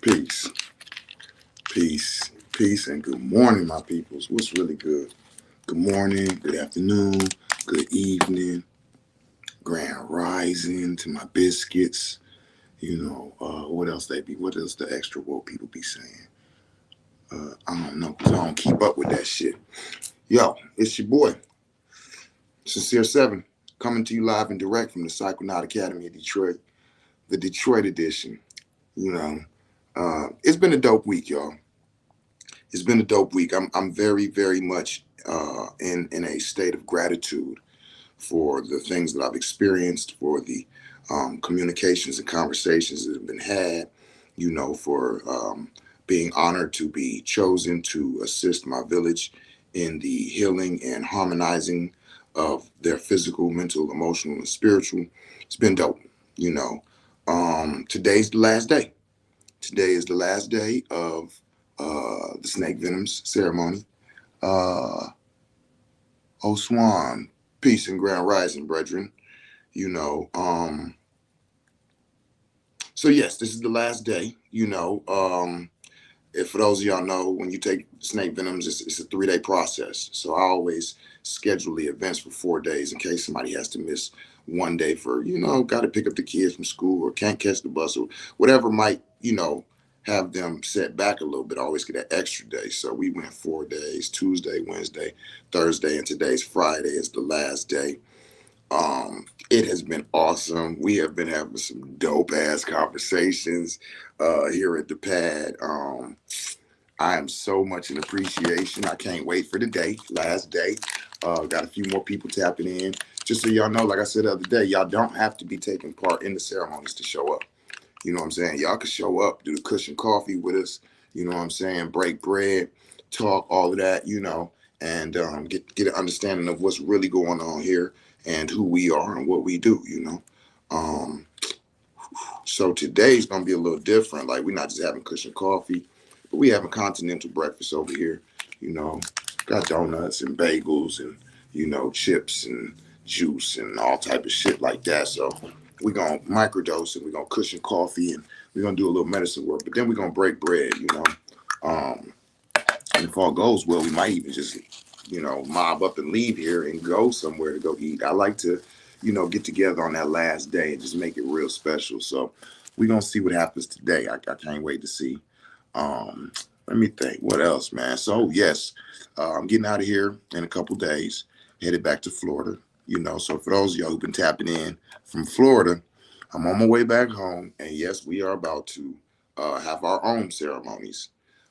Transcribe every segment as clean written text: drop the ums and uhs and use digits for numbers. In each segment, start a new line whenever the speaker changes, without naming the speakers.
Peace, peace, and good morning, my peoples. What's really good? Good morning, good afternoon, good evening, grand rising to my biscuits. What else they be? What else the extra woke people be saying? I don't know, because I don't keep up with that shit. Yo, it's your boy, Sincere 7, coming to you live and direct from the Psychonaut Academy of Detroit, the Detroit edition. It's been a dope week, y'all. It's been a dope week. I'm very, very much in a state of gratitude for the things that I've experienced, for the communications and conversations that have been had, for being honored to be chosen to assist my village in the healing and harmonizing of their physical, mental, emotional, and spiritual. It's been dope. Today's the last day. Today is the last day of the snake venoms ceremony. Swan, peace and grand rising, brethren. You know, so yes, this is the last day. If for those of y'all know, when you take snake venoms, it's a 3-day process. So I always schedule the events for 4 days in case somebody has to miss one day for, got to pick up the kids from school or can't catch the bus or whatever might, have them set back a little bit. I always get that extra day. So we went 4 days, Tuesday, Wednesday, Thursday, and today's Friday is the last day. It has been awesome. We have been having some dope ass conversations here at the pad. I am so much in appreciation. I can't wait for the day, last day. Got a few more people tapping in. Just so y'all know, like I said the other day, y'all don't have to be taking part in the ceremonies to show up. You know what I'm saying? Y'all can show up, do the Kush and Koffee with us. You know what I'm saying? Break bread, talk, all of that, and get an understanding of what's really going on here and who we are and what we do, So today's going to be a little different. Like, we're not just having Kush and Koffee, but we having continental breakfast over here. Got donuts and bagels and, chips and juice and all type of shit like that. So we're going to microdose and we're going to Kush and Koffee and we're going to do a little medicine work. But then we're going to break bread, And if all goes well, we might even just, mob up and leave here and go somewhere to go eat. I like to, get together on that last day and just make it real special. So we're going to see what happens today. I can't wait to see. Let me think. What else, man? So, yes, I'm getting out of here in a couple days, headed back to Florida. So for those of y'all who've been tapping in from Florida, I'm on my way back home. And, yes, we are about to have our own ceremonies.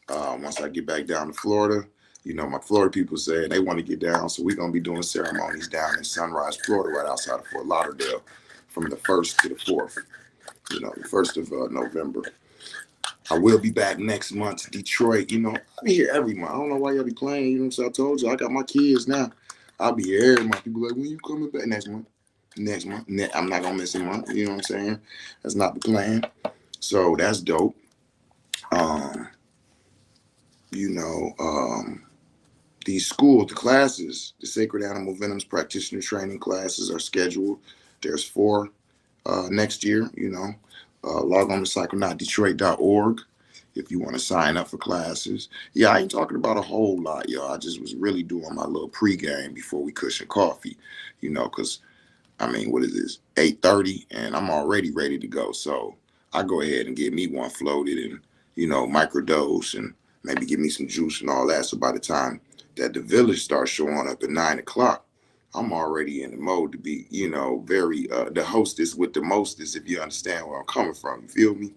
Once I get back down to Florida, my Florida people say they want to get down. So we're going to be doing ceremonies down in Sunrise, Florida, right outside of Fort Lauderdale from the 1st to the 4th, the 1st of November. I will be back next month to Detroit. I'll be here every month. I don't know why y'all be playing. So I told you, I got my kids now. I'll be here every month. People like, when you coming back? Next month. I'm not going to miss a month. You know what I'm saying? That's not the plan. So that's dope. These schools, the classes, the Sacred Animal Venoms Practitioner Training classes are scheduled. There's 4 next year, log on to psychonautdetroit.org if you want to sign up for classes. Yeah, I ain't talking about a whole lot, y'all. I just was really doing my little pregame before we Kush and Koffee, because, what is this, 8:30, and I'm already ready to go. So I go ahead and get me one floated and, microdose and maybe give me some juice and all that. So by the time that the village starts showing up at 9 o'clock, I'm already in the mode to be, very the hostess with the mostest, if you understand where I'm coming from. You feel me?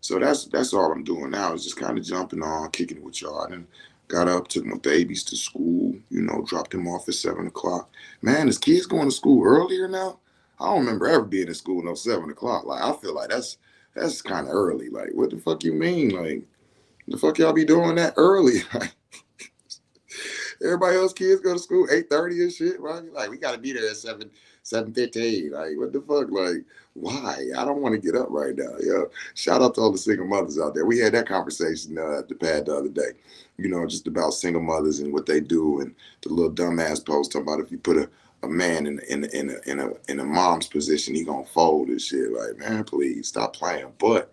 So that's all I'm doing now is just kind of jumping on, kicking it with y'all. And got up, took my babies to school, dropped them off at 7 o'clock. Man, is kids going to school earlier now? I don't remember ever being in school no 7 o'clock. Like, I feel like that's kind of early. Like, what the fuck you mean? Like, the fuck y'all be doing that early? Everybody else kids go to school 8:30 and shit, right? Like, we gotta be there at 7:15. Like, what the fuck? Like, why? I don't want to get up right now. Yeah. Shout out to all the single mothers out there. We had that conversation at the pad the other day. Just about single mothers and what they do, and the little dumbass post talking about if you put a man in a mom's position, he gonna fold and shit. Like, man, please stop playing. But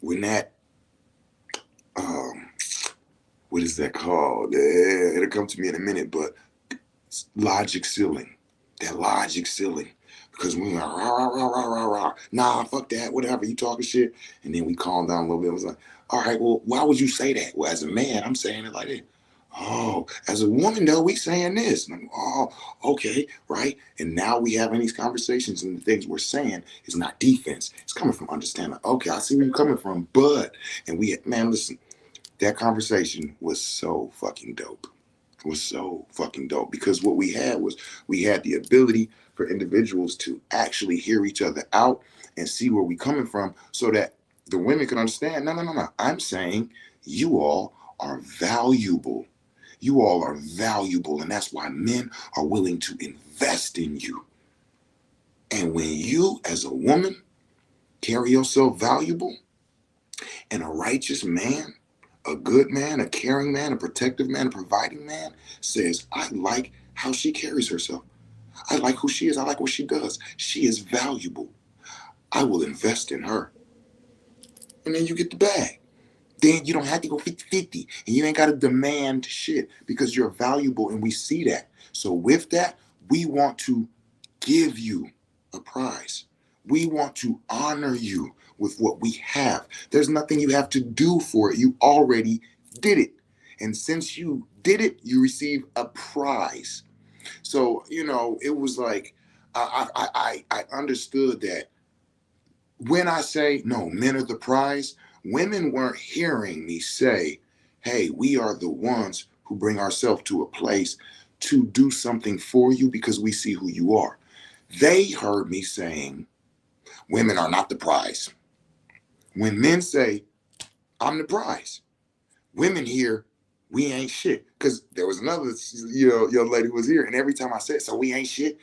when that um, what is that called? It'll come to me in a minute, but logic ceiling. That logic ceiling. Because we were like, rah, rah, rah, rah, rah, rah. Nah, fuck that, whatever, you talking shit. And then we calmed down a little bit. I was like, all right, well, why would you say that? Well, as a man, I'm saying it like that. Oh, as a woman, though, we saying this. And I'm, oh, okay, right? And now we having these conversations, and the things we're saying is not defense. It's coming from understanding. Okay, I see where you're coming from, but, and we, man, listen, that conversation was so fucking dope. Was so fucking dope because what we had was we had the ability for individuals to actually hear each other out and see where we coming from so that the women can understand, no, no, no, no. I'm saying you all are valuable. You all are valuable, and that's why men are willing to invest in you. And when you, as a woman, carry yourself valuable and a righteous man, a good man, a caring man, a protective man, a providing man says, I like how she carries herself. I like who she is. I like what she does. She is valuable. I will invest in her. And then you get the bag. Then you don't have to go 50-50. And you ain't got to demand shit because you're valuable and we see that. So with that, we want to give you a prize. We want to honor you with what we have. There's nothing you have to do for it. You already did it. And since you did it, you receive a prize. So, it was like I understood that when I say, no, men are the prize, women weren't hearing me say, hey, we are the ones who bring ourselves to a place to do something for you because we see who you are. They heard me saying, women are not the prize. When men say, I'm the prize, women hear, we ain't shit. Because there was another, young lady who was here, and every time I said, so we ain't shit.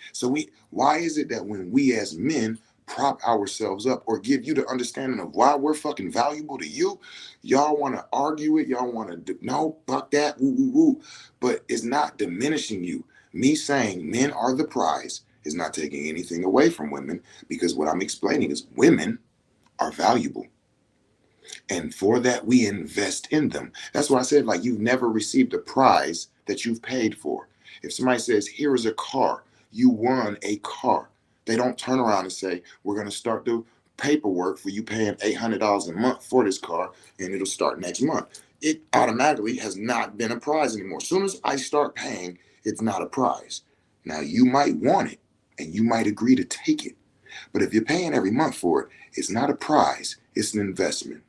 Why is it that when we as men prop ourselves up or give you the understanding of why we're fucking valuable to you, y'all want to argue it, y'all want to no, fuck that, woo, woo, woo. But it's not diminishing you. Me saying men are the prize is not taking anything away from women because what I'm explaining is women are valuable. And for that, we invest in them. That's why I said, like, you've never received a prize that you've paid for. If somebody says, here is a car, you won a car. They don't turn around and say, we're going to start the paperwork for you paying $800 a month for this car, and it'll start next month. It automatically has not been a prize anymore. As soon as I start paying, it's not a prize. Now, you might want it, and you might agree to take it. But if you're paying every month for it, it's not a prize, it's an investment.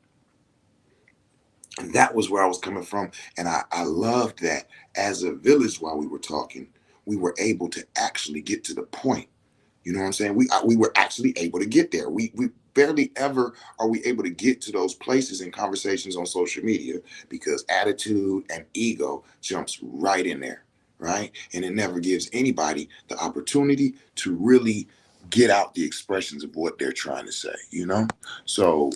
And that was where I was coming from. And I loved that as a village while we were talking, we were able to actually get to the point. You know what I'm saying? We were actually able to get there. We barely ever are we able to get to those places in conversations on social media because attitude and ego jumps right in there, right? And it never gives anybody the opportunity to really get out the expressions of what they're trying to say. So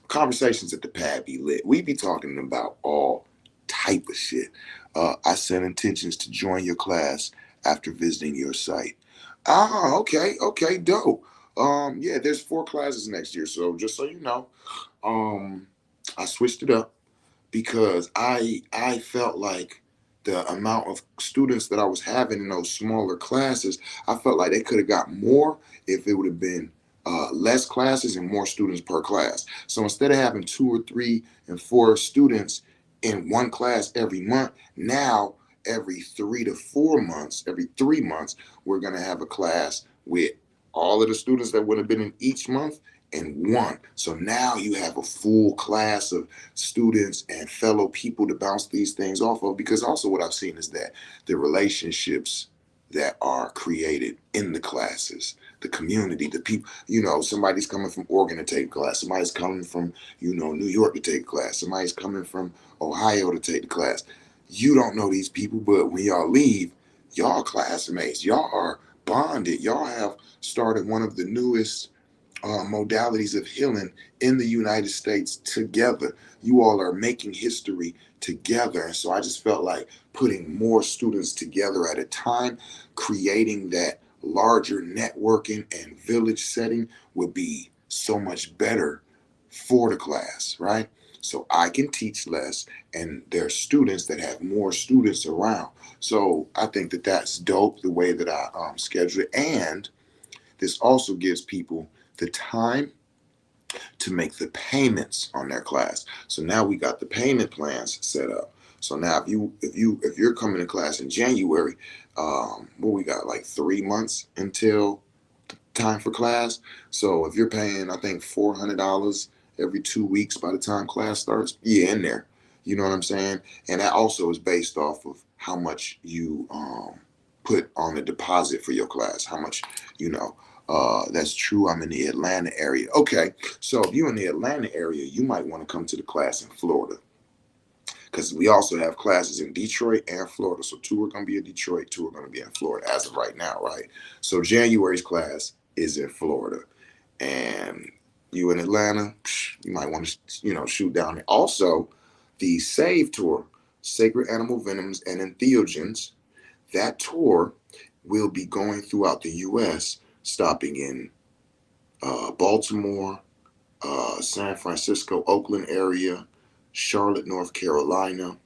conversations at the pad be lit. We be talking about all type of shit. I sent intentions to join your class after visiting your site. Ah, okay, dope. Yeah, there's 4 classes next year, so just so you know, I switched it up because I felt like the amount of students that I was having in those smaller classes, I felt like they could have got more if it would have been less classes and more students per class. So instead of having 2 or 3 and 4 students in one class every month, now every 3 to 4 months, every 3 months, we're going to have a class with all of the students that would have been in each month in one. So now you have a full class of students and fellow people to bounce these things off of. Because also what I've seen is that the relationships that are created in the classes, the community, the people, somebody's coming from Oregon to take a class, somebody's coming from, New York to take a class, somebody's coming from Ohio to take the class. You don't know these people, but when y'all leave, y'all classmates, y'all are bonded. Y'all have started one of the newest modalities of healing in the United States together. You all are making history together. And so I just felt like putting more students together at a time, creating that larger networking and village setting would be so much better for the class, right? so I can teach less, and there are students that have more students around. So I think that that's dope the way that I schedule it, and this also gives people the time to make the payments on their class. So now we got the payment plans set up. So now if you're coming to class in January, what we got, like 3 months until time for class. So if you're paying, I think $400 every 2 weeks by the time class starts, yeah, in there. You know what I'm saying? And that also is based off of how much you put on the deposit for your class. How much, you know. That's true. I'm in the Atlanta area. Okay, so if you're in the Atlanta area, you might want to come to the class in Florida, because we also have classes in Detroit and Florida. So two are going to be in Detroit, two are going to be in Florida as of right now, right? So January's class is in Florida, and you in Atlanta, you might want to, shoot down there. Also, the Save Tour, Sacred Animal Venoms and Entheogens, that tour will be going throughout the U.S., stopping in Baltimore, San Francisco, Oakland area, Charlotte, North Carolina,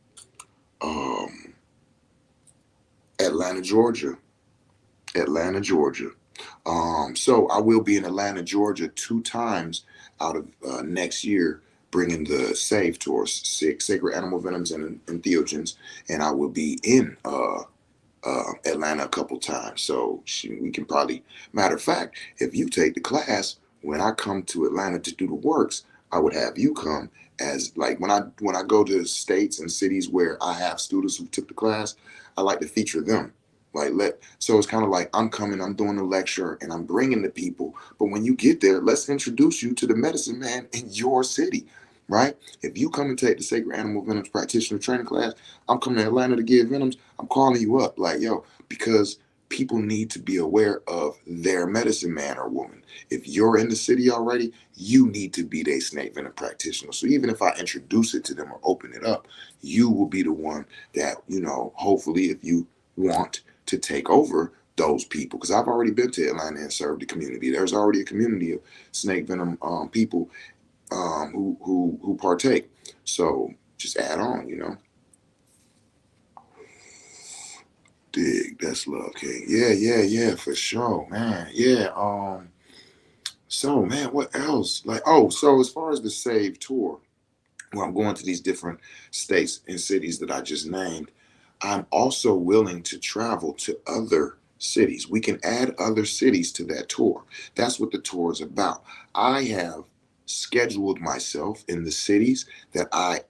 um, Atlanta, Georgia. Atlanta, Georgia. So I will be in Atlanta, Georgia 2 times out of next year, bringing the Save Tours, Sacred Animal Venoms and Entheogens, and I will be in Atlanta a couple times. So we can probably, matter of fact, if you take the class, when I come to Atlanta to do the works, I would have you come as, like, when I go to states and cities where I have students who took the class, I like to feature them. So it's kind of like I'm coming, I'm doing a lecture, and I'm bringing the people. But when you get there, let's introduce you to the medicine man in your city, right? If you come and take the Sacred Animal Venoms Practitioner Training class, I'm coming to Atlanta to give Venoms. I'm calling you up, like, yo, because people need to be aware of their medicine man or woman. If you're in the city already, you need to be their snake venom practitioner. So even if I introduce it to them or open it up, you will be the one that, hopefully, if you want to take over those people, because I've already been to Atlanta and served the community. There's already a community of snake venom people who partake. So just add on. Dig, that's love, King. Yeah, for sure, man. Yeah. So, man, what else? Like, so as far as the Save Tour, well, I'm going to these different states and cities that I just named. I'm also willing to travel to other cities. We can add other cities to that tour. That's what the tour is about. I have scheduled myself in the cities that I've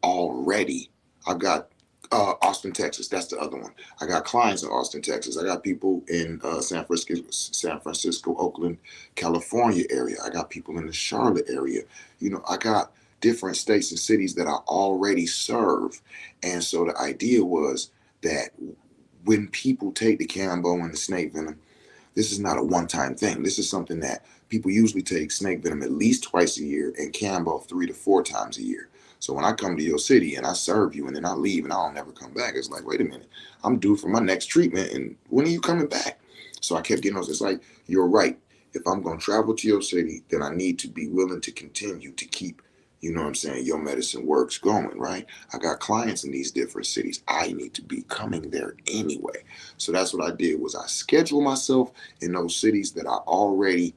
got Austin, Texas. That's the other one. I got clients in Austin, Texas. I got people in San Francisco, Oakland, California area. I got people in the Charlotte area. I got different states and cities that I already serve. And so the idea was that when people take the Cambo and the snake venom, this is not a one-time thing. This is something that people usually take snake venom at least twice a year and Cambo 3 to 4 times a year. So when I come to your city and I serve you and then I leave and I don't never come back, it's like, wait a minute, I'm due for my next treatment, and when are you coming back? So I kept getting those. It's like, you're right. If I'm going to travel to your city, then I need to be willing to continue to keep, your medicine works going, right? I got clients in these different cities. I need to be coming there anyway. So that's what I did, was I scheduled myself in those cities that I already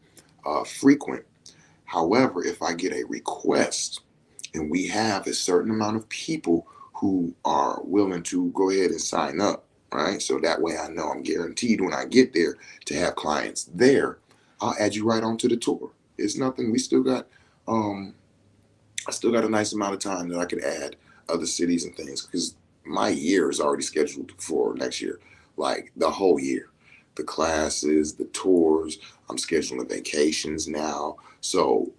frequent. However, if I get a request and we have a certain amount of people who are willing to go ahead and sign up, right? So that way I know I'm guaranteed when I get there to have clients there, I'll add you right onto the tour. It's nothing. I still got a nice amount of time that I could add other cities and things, because my year is already scheduled for next year, like the whole year. The classes, the tours, I'm scheduling vacations now. So,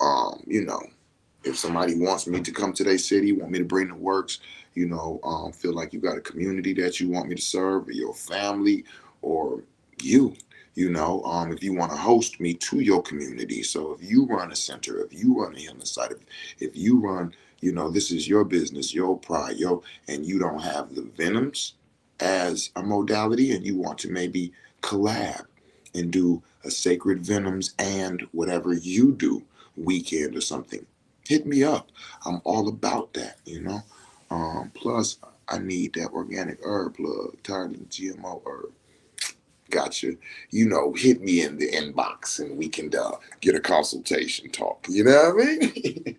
if somebody wants me to come to their city, want me to bring the works, feel like you got a community that you want me to serve, or your family, or you, if you want to host me to your community. So if you run a center, if you run a healing site, if you run, this is your business, your pride, and you don't have the Venoms as a modality, and you want to maybe collab and do a Sacred Venoms and whatever you do weekend or something, hit me up. I'm all about that, you know. Plus, I need that organic herb plug. Tired of the GMO herb. Gotcha. You know, hit me in the inbox and we can get a consultation talk. You know what I mean?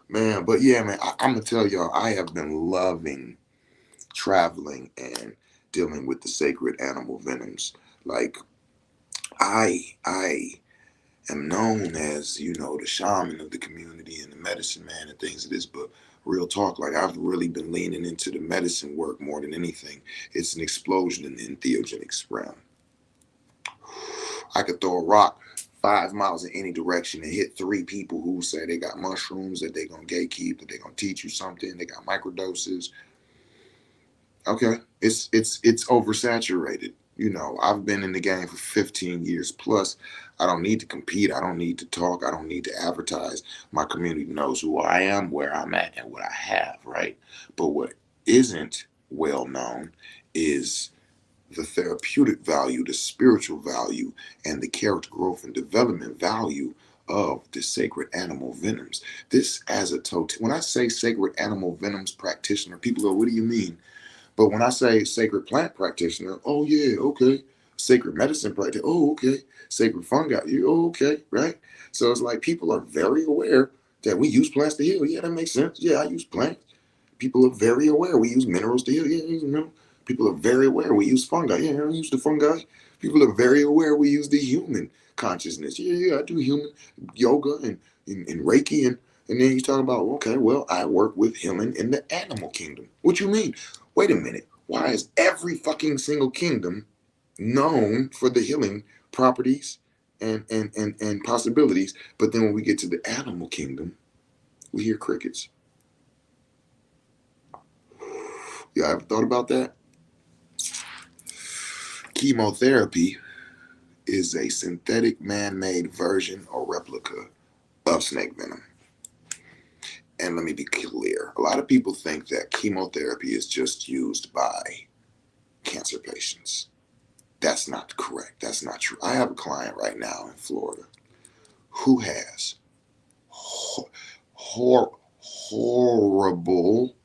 Man, but yeah, man, I'm gonna tell y'all, I have been loving traveling and dealing with the sacred animal venoms. Like I am known as, you know, the shaman of the community and the medicine man and things of this, but real talk, like I've really been leaning into the medicine work more than anything. It's an explosion in the entheogenic realm. I could throw a rock 5 miles in any direction and hit 3 people who say they got mushrooms, that they gonna gatekeep, that they gonna teach you something, they got microdoses. Okay, it's oversaturated. You know, I've been in the game for 15 years plus. I don't need to compete. I don't need to talk. I don't need to advertise. My community knows who I am, where I'm at, and what I have, right? But what isn't well known is the therapeutic value, the spiritual value, and the character growth and development value of the sacred animal venoms. This as a total, when I say sacred animal venoms practitioner, people go, what do you mean? But when I say sacred plant practitioner, oh yeah, okay. Sacred medicine practitioner, oh okay. Sacred fungi, oh okay, right? So it's like people are very aware that we use plants to heal. Yeah, that makes sense. Yeah, I use plants. People are very aware we use minerals to heal. Yeah, I use minerals. People are very aware we use fungi. Yeah, I use the fungi. People are very aware we use the human consciousness. Yeah, yeah, I do human yoga and Reiki and then you talk about, okay, well, I work with healing in the animal kingdom. What you mean? Wait a minute. Why is every fucking single kingdom known for the healing properties and possibilities? But then when we get to the animal kingdom, we hear crickets. You ever thought about that? Chemotherapy is a synthetic man-made version or replica of snake venom. And let me be clear. A lot of people think that chemotherapy is just used by cancer patients. That's not correct. That's not true. I have a client right now in Florida who has horrible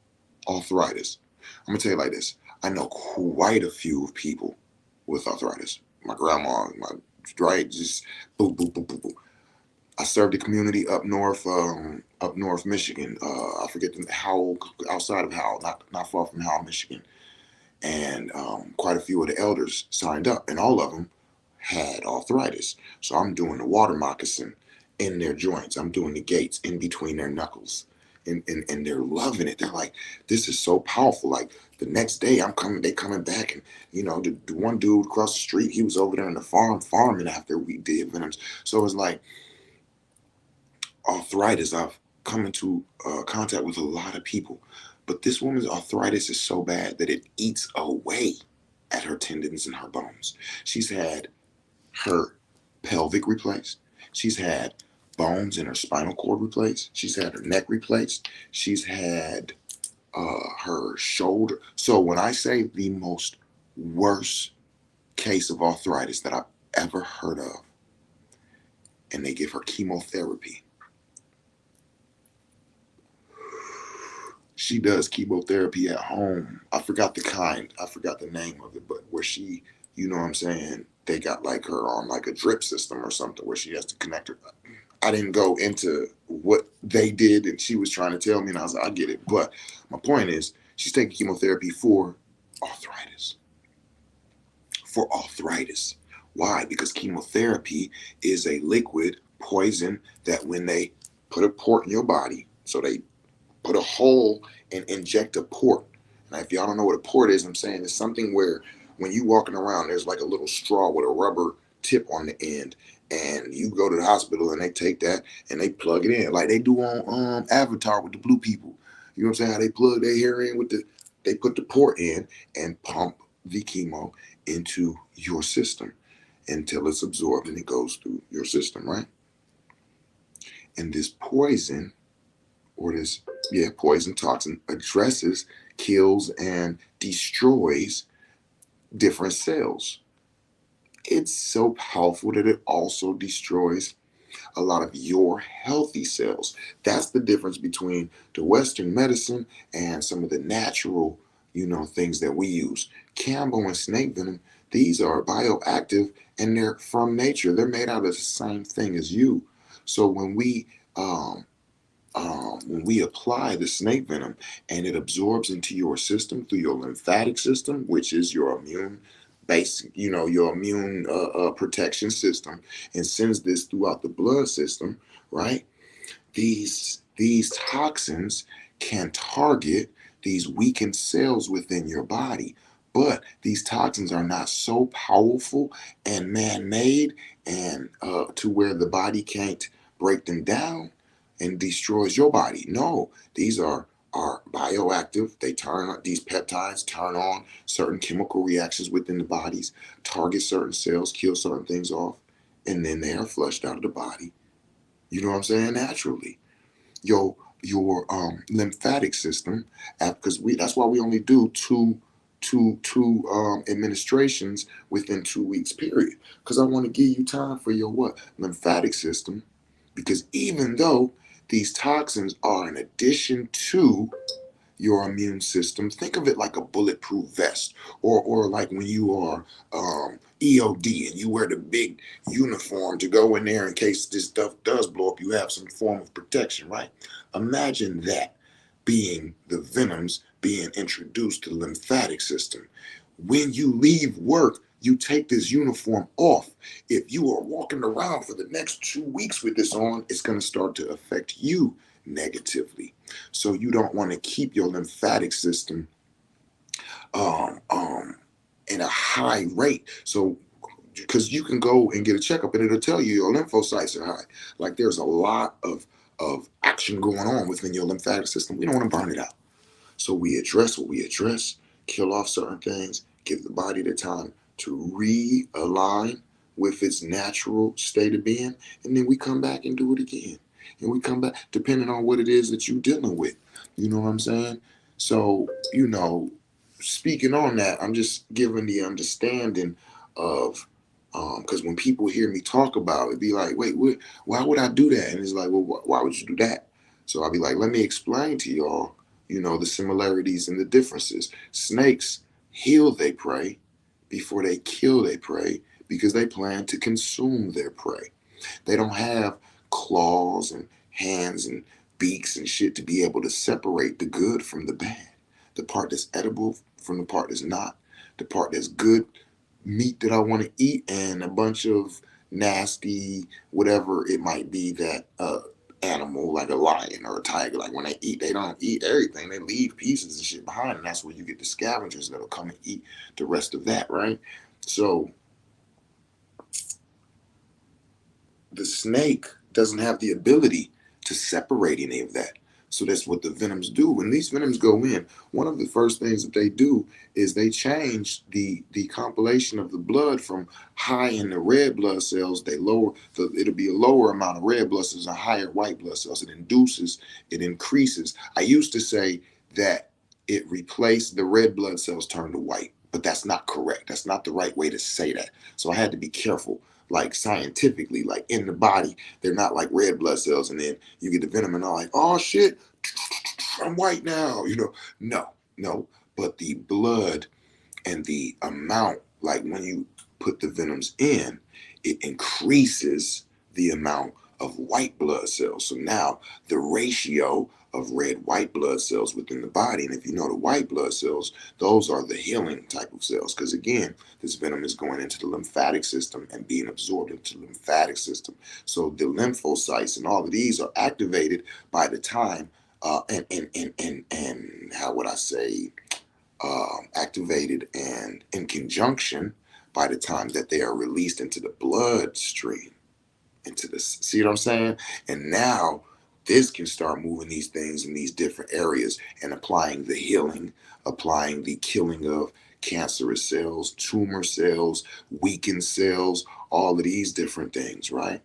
arthritis. I'm gonna tell you like this. I know quite a few people with arthritis. My grandma, my right, just boo, boo, boo, boo, boo. I served the community up north Michigan. I forget how outside of Howell, not far from Howell, Michigan, and quite a few of the elders signed up, and all of them had arthritis. So I'm doing the water moccasin in their joints. I'm doing the gates in between their knuckles. And they're loving it. They're like, this is so powerful. Like the next day they coming back and you know, the one dude across the street, he was over there in the farming after we did Venoms. So it's like arthritis. I've come into contact with a lot of people, but this woman's arthritis is so bad that it eats away at her tendons and her bones. She's had her pelvic replaced. She's had bones in her spinal cord replaced. She's had her neck replaced. She's had her shoulder. So when I say the most worst case of arthritis that I've ever heard of, and they give her chemotherapy, she does chemotherapy at home. I forgot the kind. I forgot the name of it, but where she, you know what I'm saying? They got like her on like a drip system or something where she has to connect her. I didn't go into what they did and she was trying to tell me and I was like, I get it. But my point is she's taking chemotherapy for arthritis. For arthritis. Why? Because chemotherapy is a liquid poison that when they put a port in your body, so they put a hole and inject a port. Now, if y'all don't know what a port is, I'm saying it's something where when you walking around, there's like a little straw with a rubber tip on the end, and you go to the hospital and they take that and they plug it in, like they do on Avatar with the blue people. You know what I'm saying? How they plug their hair in with they put the port in and pump the chemo into your system until it's absorbed and it goes through your system, right? And this poison or this poison toxin addresses, kills, and destroys different cells. It's so powerful that it also destroys a lot of your healthy cells. That's the difference between the Western medicine and some of the natural, things that we use. Cambo and snake venom, these are bioactive and they're from nature. They're made out of the same thing as you. So um, when we apply the snake venom and it absorbs into your system through your lymphatic system, which is your immune basic, your immune protection system, and sends this throughout the blood system, right? These toxins can target these weakened cells within your body. But these toxins are not so powerful and man-made and to where the body can't break them down and destroys your body. No, these are bioactive. These peptides turn on certain chemical reactions within the bodies, target certain cells, kill certain things off, and then they are flushed out of the body. You know what I'm saying? Naturally. Your lymphatic system, because that's why we only do two administrations within 2 weeks period, because I want to give you time for your what lymphatic system, because even though these toxins are an addition to your immune system. Think of it like a bulletproof vest, or like when you are EOD and you wear the big uniform to go in there in case this stuff does blow up. You have some form of protection, right? Imagine that being the venoms being introduced to the lymphatic system. When you leave work, you take this uniform off. If you are walking around for the next 2 weeks with this on, it's going to start to affect you negatively. So you don't want to keep your lymphatic system um, um, in a high rate. So because you can go and get a checkup and it'll tell you your lymphocytes are high. Like there's a lot of action going on within your lymphatic system. We don't want to burn it out. So we address what we address, kill off certain things, give the body the time to realign with its natural state of being, and then we come back and do it again. And we come back depending on what it is that you're dealing with. You know what I'm saying? So, speaking on that, I'm just giving the understanding of because when people hear me talk about it, be like, wait, why would I do that? And it's like, well, why would you do that? So I'll be like, let me explain to y'all, the similarities and the differences. Snakes heal their prey before they kill their prey because they plan to consume their prey. They don't have claws and hands and beaks and shit to be able to separate the good from the bad, the part that's edible from the part that's not, the part that's good meat that I want to eat, and a bunch of nasty whatever it might be that animal like a lion or a tiger, like when they eat, they don't eat everything, they leave pieces and shit behind, and that's where you get the scavengers that'll come and eat the rest of that, right? So the snake doesn't have the ability to separate any of that. So that's what the venoms do. When these venoms go in, one of the first things that they do is they change the compilation of the blood from high in the red blood cells. They lower it'll be a lower amount of red blood cells and higher white blood cells. It increases. I used to say that it replaced the red blood cells turn to white, but that's not correct. That's not the right way to say that. So I had to be careful, like scientifically, like in the body, they're not like red blood cells, and then you get the venom and all like, oh shit, I'm white now. No. But the blood and the amount, like when you put the venoms in, it increases the amount of white blood cells. So now the ratio of red white blood cells within the body, and if you know the white blood cells, those are the healing type of cells, because again, this venom is going into the lymphatic system and being absorbed into the lymphatic system. So the lymphocytes and all of these are activated by the time and how would I say, activated and in conjunction by the time that they are released into the bloodstream, see what I'm saying? And now this can start moving these things in these different areas and applying the healing, applying the killing of cancerous cells, tumor cells, weakened cells, all of these different things, right?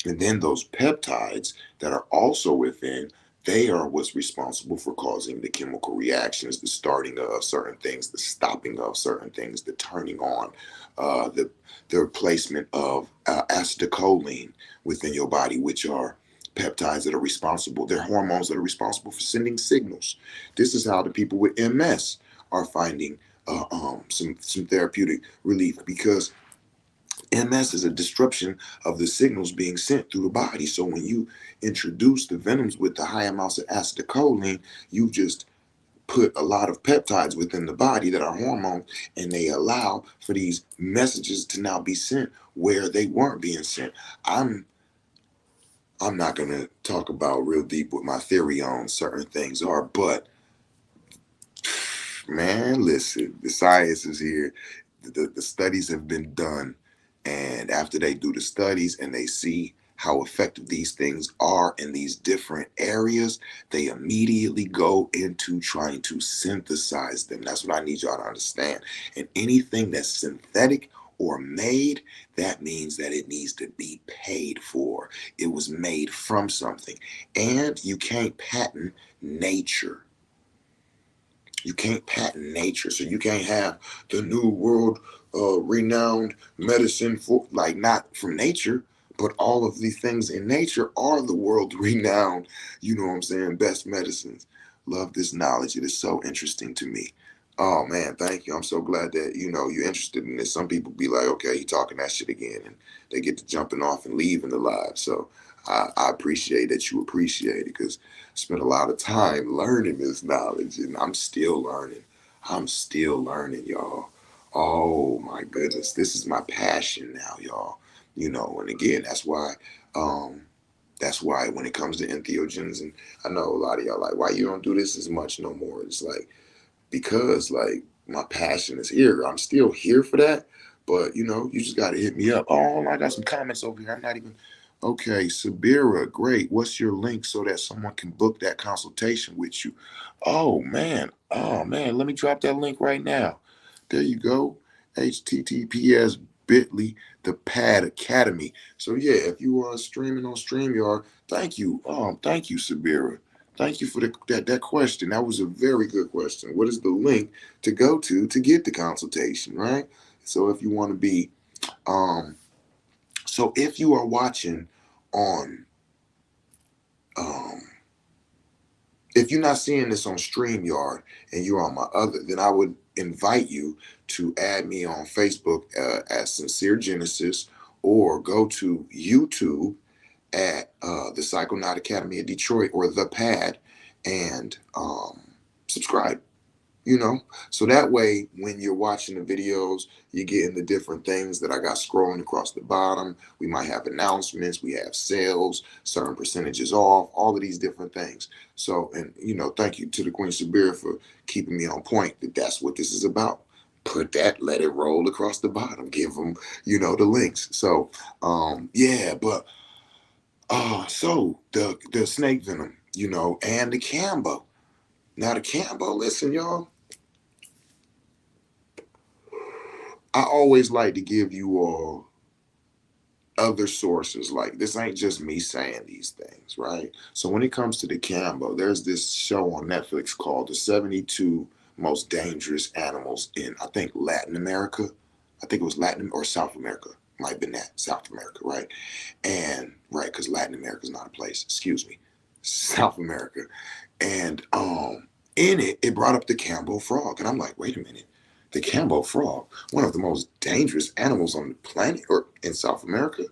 And then those peptides that are also within, They are what's responsible for causing the chemical reactions, the starting of certain things, the stopping of certain things, the turning on, uh, the the replacement of acetylcholine within your body, which are peptides that are responsible. They're hormones that are responsible for sending signals. This is how the people with MS are finding some therapeutic relief, because MS is a disruption of the signals being sent through the body. So when you introduce the venoms with the high amounts of acetylcholine, you just put a lot of peptides within the body that are hormones, and they allow for these messages to now be sent where they weren't being sent. I'm not gonna talk about real deep what my theory on certain things are, but man, listen, the science is here. The studies have been done. And after they do the studies and they see how effective these things are in these different areas, they immediately go into trying to synthesize them. That's what I need y'all to understand. And anything that's synthetic or made, that means that it needs to be paid for. It was made from something. And you can't patent nature. You can't patent nature, so you can't have the new world renowned medicine for, like, not from nature, but all of these things in nature are the world renowned, you know what I'm saying, best medicines. Love this knowledge. It is so interesting to me. Oh man, thank you. I'm so glad that you're interested in this. Some people be like, okay, you talking that shit again, and they get to jumping off and leaving the live. So I appreciate that you appreciate it, because spent a lot of time learning this knowledge, and I'm still learning. I'm still learning, y'all. Oh my goodness, this is my passion now, y'all. And again, um, that's why when it comes to entheogens, and I know a lot of y'all like, why you don't do this as much no more? It's like, because like my passion is here. I'm still here for that, but you just got to hit me up. Oh, I got some comments over here. I'm not even. Okay, Sabira, great. What's your link so that someone can book that consultation with you? Oh man, let me drop that link right now. There you go. HTTPS bit.ly the Pad Academy. So yeah, if you are streaming on StreamYard, thank you. Thank you, Sabira. Thank you for that question. That was a very good question. What is the link to go to get the consultation, right? So if you want to be, um, so if you are watching on, um, if you're not seeing this on StreamYard and you're on my other, then I would invite you to add me on Facebook at Sincere Genesis, or go to YouTube at the Psychonaut Academy of Detroit, or the Pad, and subscribe. So that way when you're watching the videos, you're getting the different things that I got scrolling across the bottom. We might have announcements, we have sales, certain percentages off, all of these different things. So, and thank you to the Queen Sabir for keeping me on point, that that's what this is about. Put that, let it roll across the bottom, give them the links. So yeah, but so the snake venom, and the cambo. Now the cambo, listen, y'all, I always like to give you all other sources. Like, this ain't just me saying these things, right? So when it comes to the Cambo, there's this show on Netflix called The 72 Most Dangerous Animals in, I think, Latin America. I think it was Latin or South America. Might have been that, South America, right? And, right, because Latin America is not a place, excuse me. South America. And in it, it brought up the Cambo frog. And I'm like, wait a minute. The Cambo frog, one of the most dangerous animals on the planet, or in South America.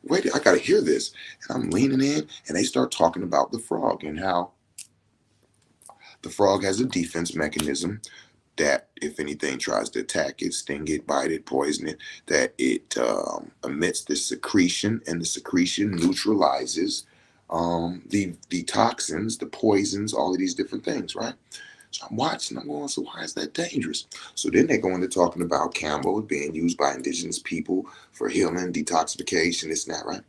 Wait, I got to hear this. And I'm leaning in, and they start talking about the frog and how the frog has a defense mechanism that if anything tries to attack it, sting it, bite it, poison it, that it emits this secretion, and the secretion neutralizes the toxins, the poisons, all of these different things, right? So I'm watching, I'm going, so why is that dangerous? So then they go into talking about Cambo being used by indigenous people for healing, detoxification, this and that, right?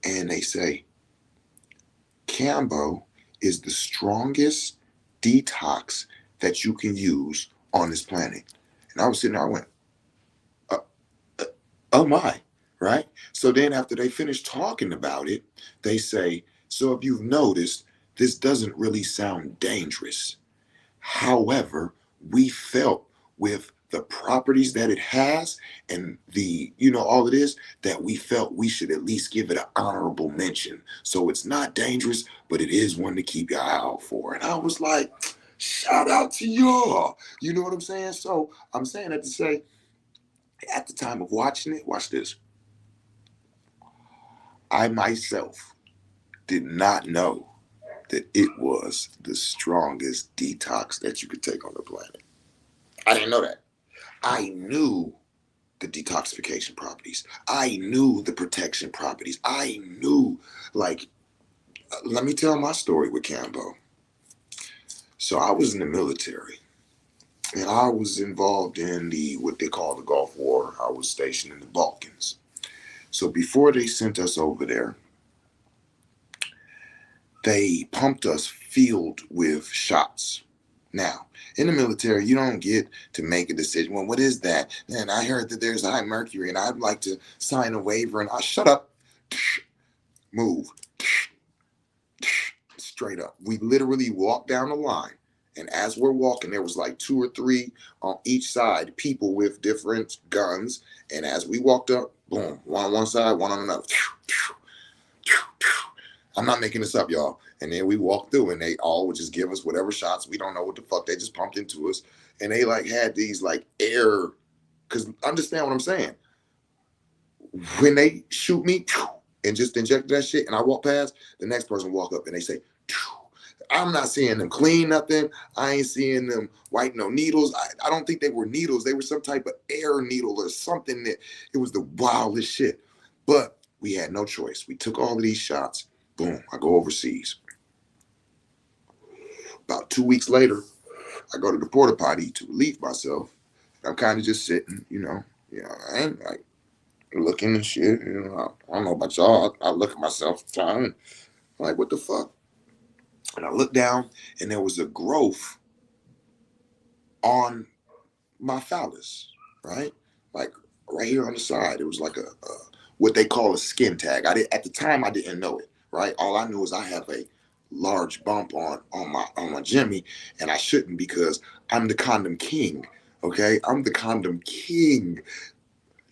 And they say, Cambo is the strongest detox that you can use on this planet. And I was sitting there, I went, uh, uh, oh my, right? So then after they finish talking about it, they say, so if you've noticed, this doesn't really sound dangerous. However, we felt with the properties that it has and the, all it is, that we felt we should at least give it an honorable mention. So it's not dangerous, but it is one to keep your eye out for. And I was like, shout out to y'all. You know what I'm saying? So I'm saying that to say, at the time of watching it, watch this. I myself did not know that it was the strongest detox that you could take on the planet. I didn't know that. I knew the detoxification properties. I knew the protection properties. I knew, like, let me tell my story with Cambo. So I was in the military, and I was involved in what they call the Gulf War. I was stationed in the Balkans. So before they sent us over there, they pumped us filled with shots. Now, in the military, you don't get to make a decision. Well, what is that? And I heard that there's high mercury, and I'd like to sign a waiver. And I shut up, move, straight up. We literally walked down the line, and as we're walking, there was like 2 or 3 on each side, people with different guns. And as we walked up, boom, one on one side, one on another. I'm not making this up, y'all. And then we walked through, and they all would just give us whatever shots. We don't know what the fuck they just pumped into us. And they like had these like air, because understand what I'm saying. When they shoot me and just inject that shit, and I walk past, the next person walk up and they say, I'm not seeing them clean nothing. I ain't seeing them wipe no needles. I don't think they were needles. They were some type of air needle or something. That it was the wildest shit. But we had no choice. We took all of these shots. Boom, I go overseas. About 2 weeks later, I go to the porta potty to relieve myself. I'm kind of just sitting, I ain't like looking and shit. I don't know about y'all. I look at myself sometimes. I'm like, what the fuck? And I looked down, and there was a growth on my phallus, right? Like right here on the side. It was like a what they call a skin tag. At the time I didn't know it, right? All I knew is I have a large bump on my Jimmy, and I shouldn't, because I'm the condom king. Okay, I'm the condom king.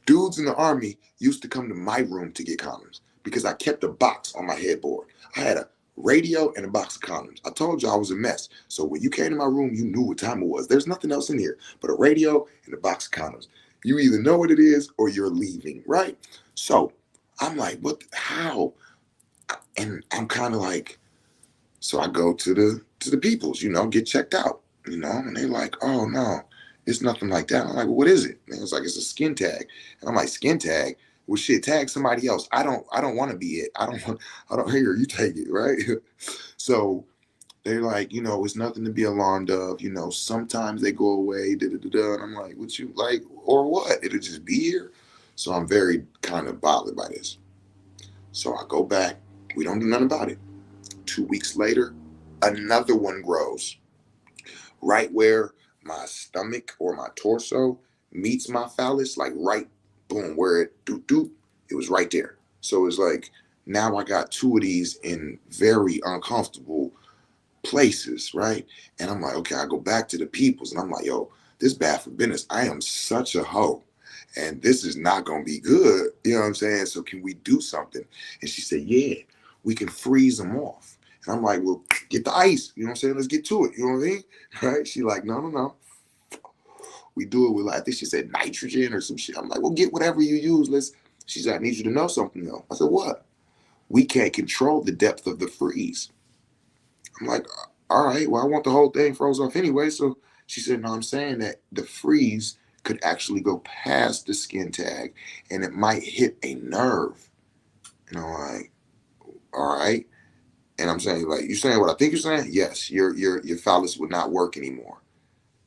Dudes in the army used to come to my room to get condoms because I kept a box on my headboard. I had a radio and a box of condoms. I told you I was a mess. So when you came to my room, you knew what time it was. There's nothing else in here but a radio and a box of condoms. You either know what it is or you're leaving, right? So I'm like, how? And I'm kind of like, so I go to the peoples, get checked out, and they like, oh no, it's nothing like that. I'm like, well, what is it? And it's like, it's a skin tag. And I'm like, skin tag? Well, shit, tag somebody else. I don't want to be it. I don't hear you take it, right? So they're like, it's nothing to be alarmed of. Sometimes they go away, da-da-da-da. And I'm like, what you like, or what? It'll just be here. So I'm very kind of bothered by this. So I go back. We don't do nothing about it. 2 weeks later, another one grows right where my stomach or my torso meets my phallus, like right, boom, where it was right there. So it's like, now I got 2 of these in very uncomfortable places, right? And I'm like, okay, I go back to the peoples, and I'm like, yo, this bad for business. I am such a hoe, and this is not gonna be good. You know what I'm saying? So can we do something? And she said, yeah, we can freeze them off. And I'm like, well, get the ice. You know what I'm saying? Let's get to it. You know what I mean? Right? She like, no. We do it with, like, I think she said nitrogen or some shit. I'm like, well, get whatever you use. She said, I need you to know something though. I said, what? We can't control the depth of the freeze. I'm like, all right, well, I want the whole thing froze off anyway. So she said, no, I'm saying that the freeze could actually go past the skin tag, and it might hit a nerve. And I'm like, all right. And I'm saying, like, you saying what I think you're saying? Yes, your phallus would not work anymore.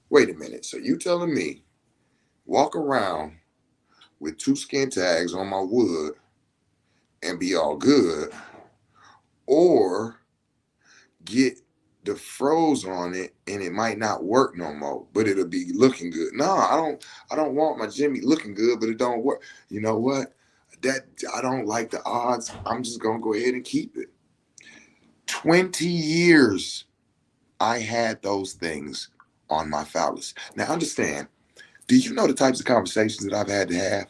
Wait a minute. So you telling me walk around with 2 skin tags on my wood and be all good, or get the froze on it and it might not work no more, but it'll be looking good? No, I don't want my Jimmy looking good, but it don't work. You know what? That I don't like the odds. I'm just gonna go ahead and keep it. 20 years I had those things on my phallus. Now understand, do you know the types of conversations that I've had to have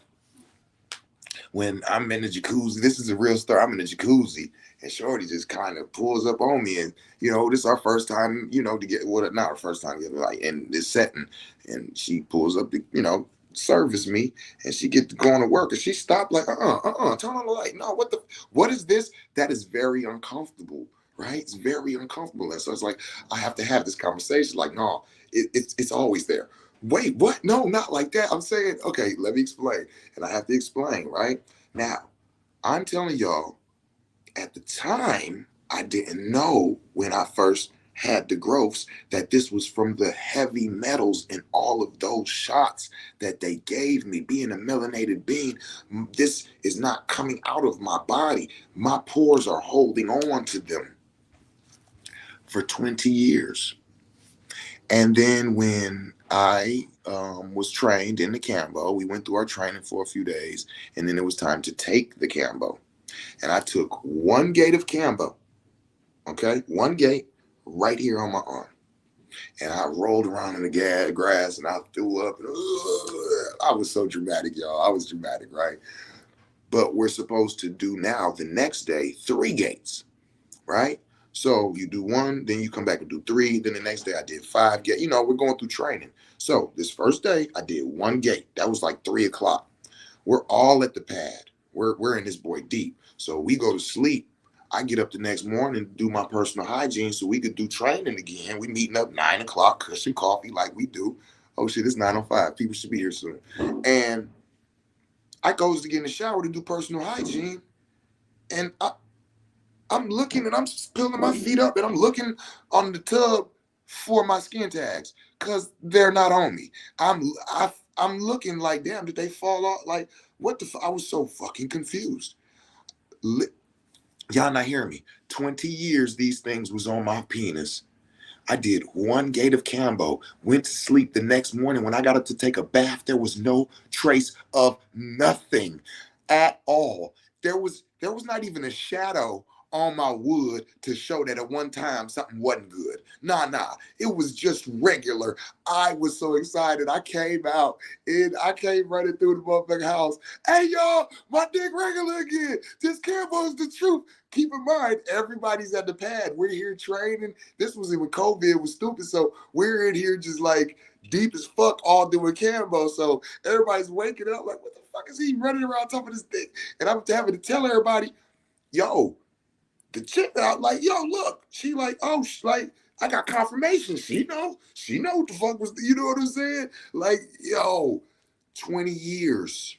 when I'm in the jacuzzi? This is a real story. I'm in the jacuzzi and Shorty just kind of pulls up on me, and this is our first time, to get not our first time together, like in this setting, and she pulls up to, service me, and she get to going to work, and she stopped like, turn on the light. No, what is this? That is very uncomfortable, right? It's very uncomfortable, and so it's like I have to have this conversation. Like, no, it's always there. Wait, what? No, not like that. I'm saying, okay, let me explain, and I have to explain, right? Now, I'm telling y'all, at the time, I didn't know when I first had the growths that this was from the heavy metals in all of those shots that they gave me. Being a melanated being, this is not coming out of my body. My pores are holding on to them for 20 years. And then when I was trained in the Cambo, we went through our training for a few days, and then it was time to take the Cambo. And I took one gate of Cambo, okay? One gate right here on my arm. And I rolled around in the grass, and I threw up. And, I was so dramatic, y'all. I was dramatic, right? But we're supposed to do now, the next day, 3 gates, right? So you do 1, then you come back and do 3. Then the next day I did 5 gates. We're going through training. So this first day I did 1 gate. That was like 3 o'clock. We're all at the pad. We're in this boy deep. So we go to sleep. I get up the next morning, do my personal hygiene so we could do training again. We meeting up 9 o'clock, Kush and Koffee like we do. Oh shit, it's 9:05. People should be here soon. And I goes to get in the shower to do personal hygiene. And I'm looking, and I'm pulling my feet up, and I'm looking on the tub for my skin tags because they're not on me. I'm looking like, damn, did they fall off? Like, what the fuck? I was so fucking confused. Y'all not hearing me. 20 years these things was on my penis. I did 1 gate of Cambo, went to sleep. The next morning when I got up to take a bath, there was no trace of nothing at all. There was not even a shadow on my wood to show that at one time something wasn't good. Nah. It was just regular. I was so excited. I came out and I came running through the motherfucking house. Hey y'all, my dick regular again. This Cambo is the truth. Keep in mind, everybody's at the pad. We're here training. This was when COVID was stupid. So we're in here just like deep as fuck, all doing Cambo. So everybody's waking up like, what the fuck is he running around top of this thing? And I'm having to tell everybody, yo, the chick out like, yo, look. She like, oh, like, I got confirmation. She know what the fuck was, you know what I'm saying? Like, yo, 20 years.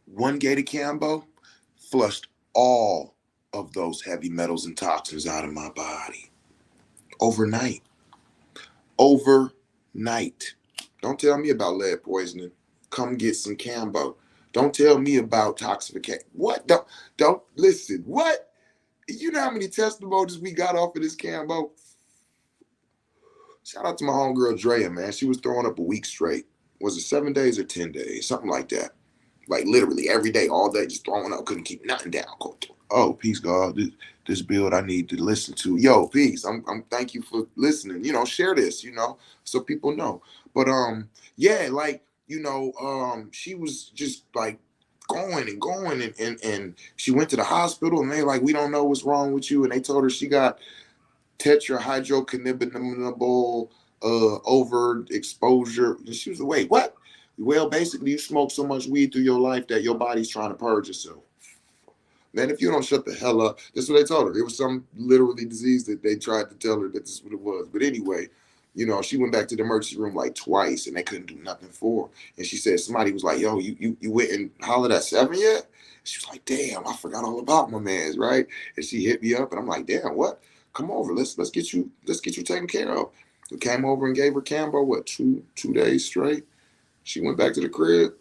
1 gate of Cambo flushed all of those heavy metals and toxins out of my body. Overnight. Don't tell me about lead poisoning. Come get some Cambo. Don't tell me about toxification. What? Don't listen. What? You know how many testimonies we got off of this Cambo? Shout out to my homegirl Drea, man. She was throwing up a week straight. Was it 7 days or 10 days? Something like that. Like literally every day, all day, just throwing up. Couldn't keep nothing down. Oh, peace, God. This build I need to listen to. Yo, peace. I'm thank you for listening. Share this, so people know. But yeah, like, she was just like going and she went to the hospital, and they like, we don't know what's wrong with you. And they told her she got tetrahydrocannabinol overexposure. And she was like, wait, what? Well, basically, you smoke so much weed through your life that your body's trying to purge itself. Man, if you don't shut the hell up, that's what they told her. It was some literally disease that they tried to tell her that this is what it was. But anyway, she went back to the emergency room like twice, and they couldn't do nothing for her. And she said somebody was like, yo, you went and hollered at 7 yet? She was like, damn, I forgot all about my mans, right? And she hit me up, and I'm like, damn, what? Come over, let's get you taken care of. We came over and gave her Cambo, what, two days straight? She went back to the crib.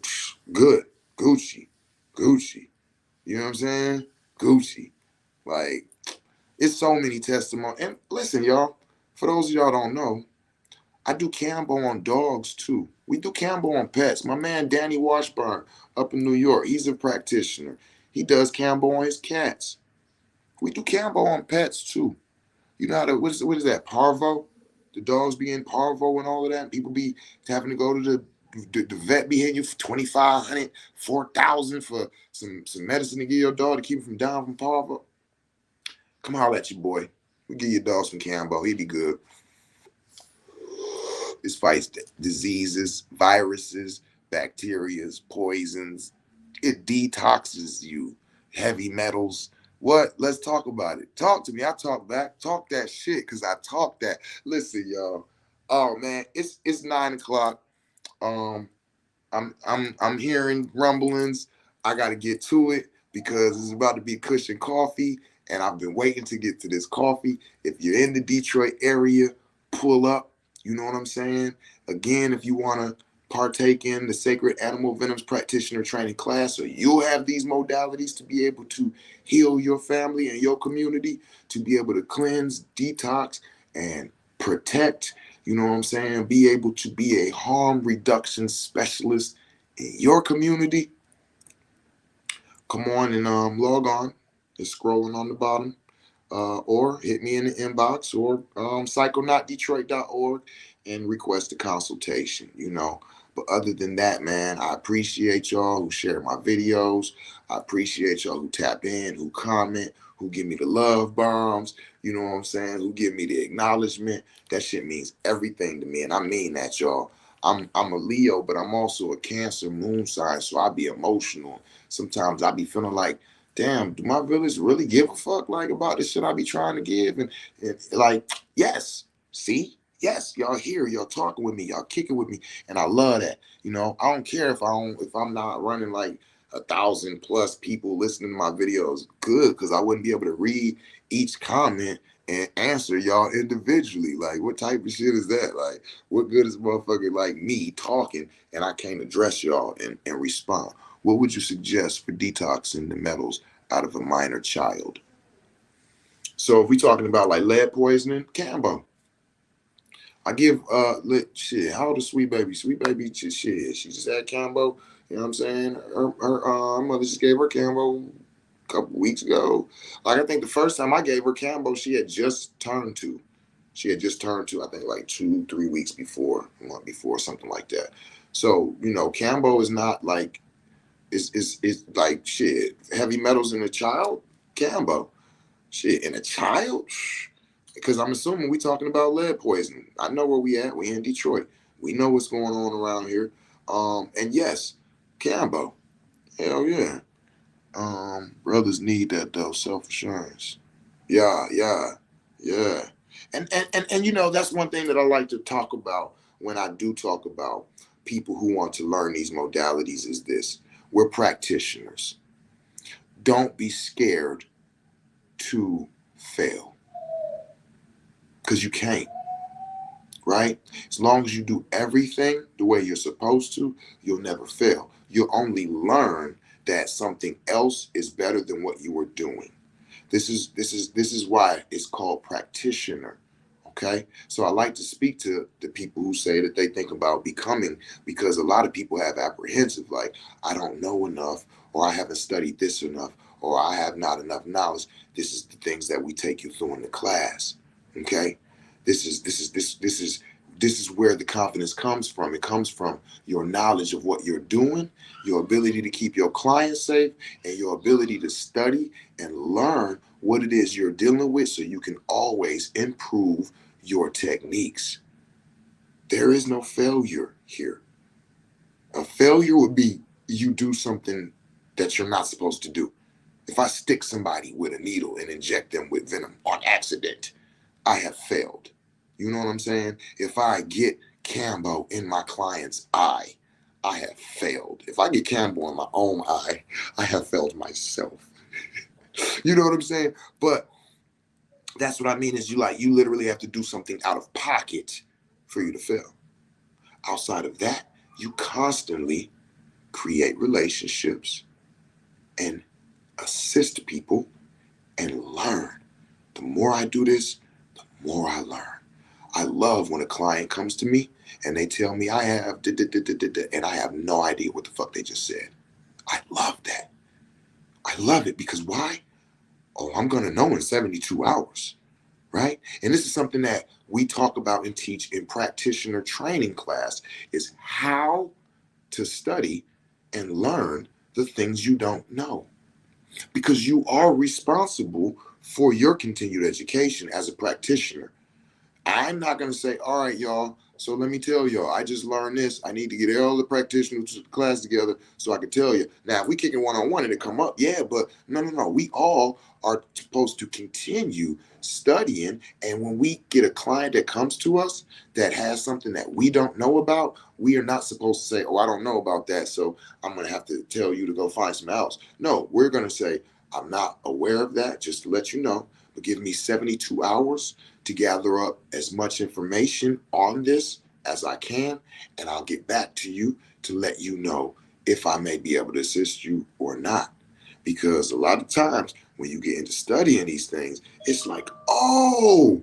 Good. Gucci. You know what I'm saying? Gucci. Like, it's so many testimonies. And listen, y'all, for those of y'all don't know, I do Cambo on dogs too. We do Cambo on pets. My man Danny Washburn up in New York, he's a practitioner. He does Cambo on his cats. We do Cambo on pets too. You know how to, what is that, parvo? The dogs be in parvo and all of that. And people be having to go to the vet be hitting you for 2,500, 4,000 for some medicine to give your dog to keep it from dying from parvo. Come holler at your boy. We give your dog some Cambo. He'd be good. This fights diseases, viruses, bacterias, poisons. It detoxes you. Heavy metals. What? Let's talk about it. Talk to me. I talk back. Talk that shit, because I talk that. Listen, y'all. Oh man, it's 9 o'clock. Um, I'm hearing rumblings. I got to get to it because it's about to be Kush and Koffee, and I've been waiting to get to this coffee. If you're in the Detroit area, pull up. You know what I'm saying? Again, if you want to partake in the Sacred Animal Venoms Practitioner Training class, so you'll have these modalities to be able to heal your family and your community, to be able to cleanse, detox, and protect. You know what I'm saying? Be able to be a harm reduction specialist in your community. Come on and log on. It's scrolling on the bottom. Or hit me in the inbox, or psychonotdetroit.org and request a consultation, you know. But other than that, man, I appreciate y'all who share my videos. I appreciate y'all who tap in, who comment, who give me the love bombs, you know what I'm saying, who give me the acknowledgement. That shit means everything to me, and I mean that, y'all. I'm a Leo, but I'm also a Cancer moon sign, so I be emotional. Sometimes I be feeling like, damn, do my village really give a fuck like about the shit I be trying to give? And like, yes, see, yes, y'all here, y'all talking with me, y'all kicking with me, and I love that. You know, I don't care if I'm not running like 1,000+ people listening to my videos. Good, because I wouldn't be able to read each comment and answer y'all individually. Like, what type of shit is that? Like, what good is a motherfucker like me talking and I can't address y'all and respond? What would you suggest for detoxing the metals out of a minor child? So if we talking about like lead poisoning, Cambo. I give shit. How old is Sweet Baby? Sweet Baby, shit. She just had Cambo. You know what I'm saying? Her mother just gave her Cambo a couple weeks ago. Like, I think the first time I gave her Cambo, she had just turned two. She had just turned two, I think like 2-3 weeks before, a month before, something like that. So, you know, Cambo is not like, it's like shit. Heavy metals in a child, Cambo. Shit, in a child? Because I'm assuming we talking about lead poisoning. I know where we at. We in Detroit. We know what's going on around here. And yes, Cambo. Hell yeah. Brothers need that though, self-assurance. Yeah, yeah, yeah. And you know, that's one thing that I like to talk about when I do talk about people who want to learn these modalities is this. We're practitioners. Don't be scared to fail, because you can't, right? As long as you do everything the way you're supposed to, you'll never fail. You'll only learn that something else is better than what you were doing. This is why it's called practitioner. Okay, so I like to speak to the people who say that they think about becoming, because a lot of people have apprehensive, like, I don't know enough, or I haven't studied this enough, or I have not enough knowledge. This is the things that we take you through in the class. Okay, this is where the confidence comes from. It comes from your knowledge of what you're doing, your ability to keep your clients safe, and your ability to study and learn what it is you're dealing with, so you can always improve your techniques. There is no failure here. A failure would be you do something that you're not supposed to do. If I stick somebody with a needle and inject them with venom on accident, I have failed. You know what I'm saying? If I get Cambo in my client's eye, I have failed. If I get Cambo in my own eye, I have failed myself. You know what I'm saying? But that's what I mean is you literally have to do something out of pocket for you to fail. Outside of that, you constantly create relationships and assist people and learn. The more I do this, the more I learn. I love when a client comes to me and they tell me I have and I have no idea what the fuck they just said. I love that. I love it because why? Oh, I'm going to know in 72 hours, right? And this is something that we talk about and teach in practitioner training class, is how to study and learn the things you don't know. Because you are responsible for your continued education as a practitioner. I'm not going to say, all right, y'all, so let me tell y'all, I just learned this. I need to get all the practitioners to the class together so I can tell you. Now, if we kicking one-on-one and it come up, yeah, but no. We all are supposed to continue studying. And when we get a client that comes to us that has something that we don't know about, we are not supposed to say, oh, I don't know about that, so I'm going to have to tell you to go find some else. No, we're going to say, I'm not aware of that, just to let you know, but give me 72 hours to gather up as much information on this as I can, and I'll get back to you to let you know if I may be able to assist you or not. Because a lot of times when you get into studying these things, it's like, oh,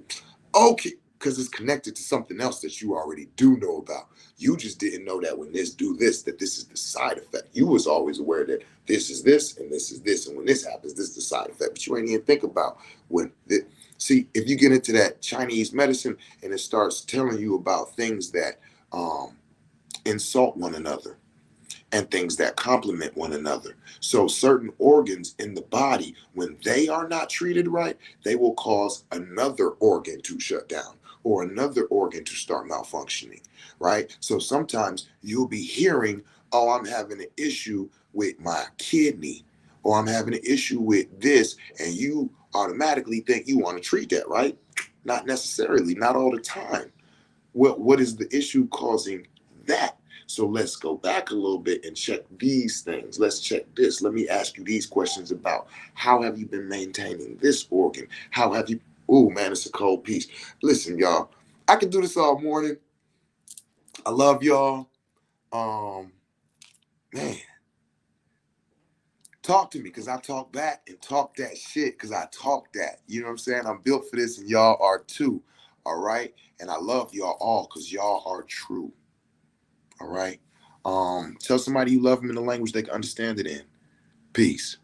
okay, because it's connected to something else that you already do know about. You just didn't know that when this do this, that this is the side effect. You was always aware that this is this and this is this, and when this happens, this is the side effect. But you ain't even think about when see, if you get into that Chinese medicine and it starts telling you about things that insult one another and things that complement one another. So certain organs in the body, when they are not treated right, they will cause another organ to shut down or another organ to start malfunctioning, right? So sometimes you'll be hearing, oh, I'm having an issue with my kidney, or I'm having an issue with this, and you automatically think you want to treat that, right? Not necessarily, not all the time. What is the issue causing that? So let's go back a little bit and check these things. Let's check this. Let me ask you these questions about how have you been maintaining this organ? How have you, oh man, it's a cold piece. Listen, y'all, I can do this all morning. I love y'all. Um, man, talk to me because I talk back and talk that shit because I talk that. You know what I'm saying? I'm built for this and y'all are too. All right. And I love y'all all because y'all are true. All right. Tell somebody you love them in the language they can understand it in. Peace.